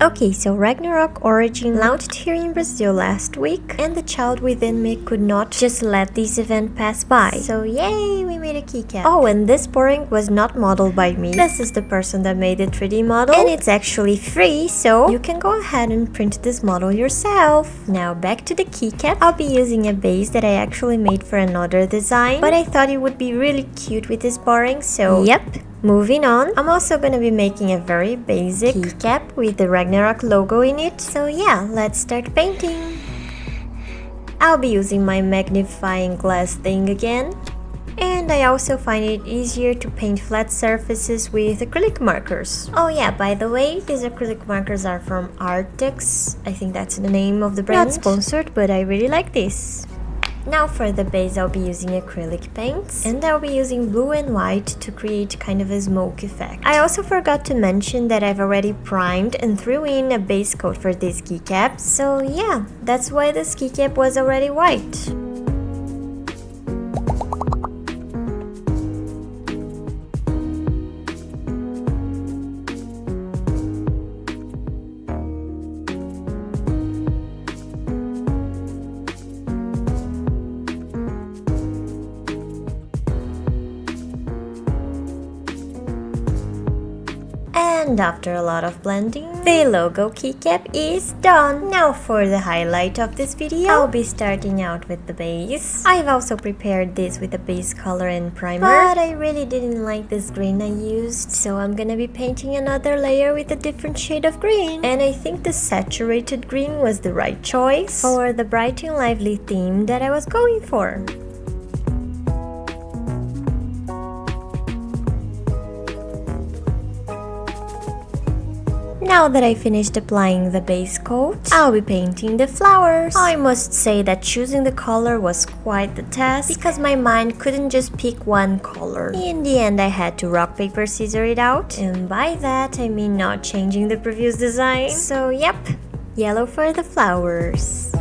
Okay, so Ragnarok Origin launched here in Brazil last week, and the child within me could not just let this event pass by. So yay, we made a keycap. Oh, and this boring was not modeled by me. This is the person that made the 3D model, and it's actually free, so you can go ahead and print this model yourself. Now back to the keycap. I'll be using a base that I actually made for another design, but I thought it would be really cute with this boring, so yep. Moving on, I'm also gonna be making a very basic keycap with the Ragnarok logo in it. So yeah, let's start painting. I'll be using my magnifying glass thing again. And I also find it easier to paint flat surfaces with acrylic markers. Oh yeah, by the way, these acrylic markers are from Artex. I think that's the name of the brand. Not sponsored, but I really like this. Now for the base, I'll be using acrylic paints, and I'll be using blue and white to create kind of a smoke effect. I also forgot to mention that I've already primed and threw in a base coat for this keycap, so yeah, that's why this keycap was already white. And after a lot of blending, the logo keycap is done. Now for the highlight of this video, I'll be starting out with the base. I've also prepared this with a base color and primer, but I really didn't like this green I used, so I'm gonna be painting another layer with a different shade of green. And I think the saturated green was the right choice for the bright and lively theme that I was going for. Now that I finished applying the base coat, I'll be painting the flowers. I must say that choosing the color was quite the task, because my mind couldn't just pick one color. In the end, I had to rock, paper, scissors it out, and by that I mean not changing the previous design. So yep, yellow for the flowers.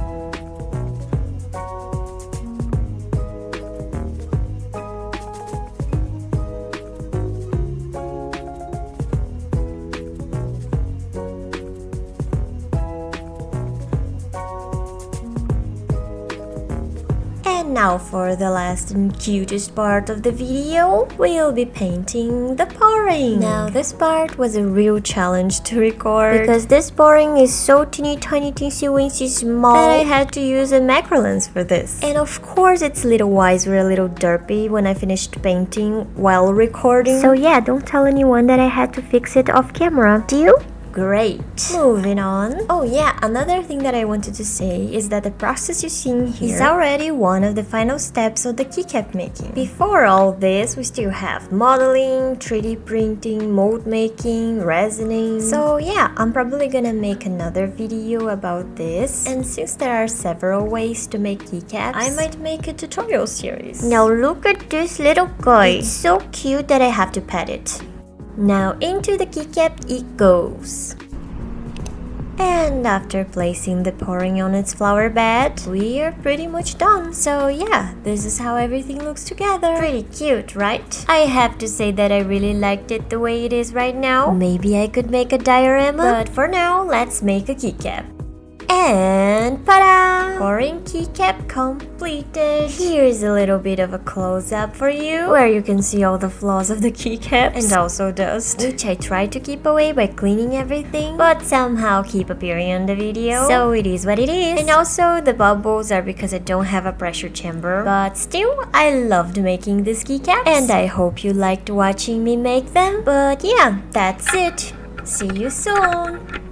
And now for the last and cutest part of the video, we'll be painting the pouring. Now this part was a real challenge to record, because this pouring is so teeny tiny teensy weensy small that I had to use a macro lens for this. And of course its little eyes were a little derpy when I finished painting while recording. So yeah, don't tell anyone that I had to fix it off camera. Deal? Great. Moving on. Oh yeah, another thing that I wanted to say is that the process you're seeing here is already one of the final steps of the keycap making. Before all this, we still have modeling, 3D printing, mold making, resining. So yeah, I'm probably gonna make another video about this. And since there are several ways to make keycaps, I might make a tutorial series. Now look at this little guy. It's so cute that I have to pet it. Now into the keycap it goes. And after placing the pouring on its flower bed, we are pretty much done. So yeah, this is how everything looks together. Pretty cute, right? I have to say that I really liked it the way it is right now. Maybe I could make a diorama, but for now, let's make a keycap. And ta-da! Pouring keycap completed. Here's a little bit of a close-up for you, where you can see all the flaws of the keycaps and also dust, which I tried to keep away by cleaning everything, but somehow keep appearing on the video. So it is what it is. And also the bubbles are because I don't have a pressure chamber, but still I loved making this keycaps, and I hope you liked watching me make them. But yeah, that's it. See you soon.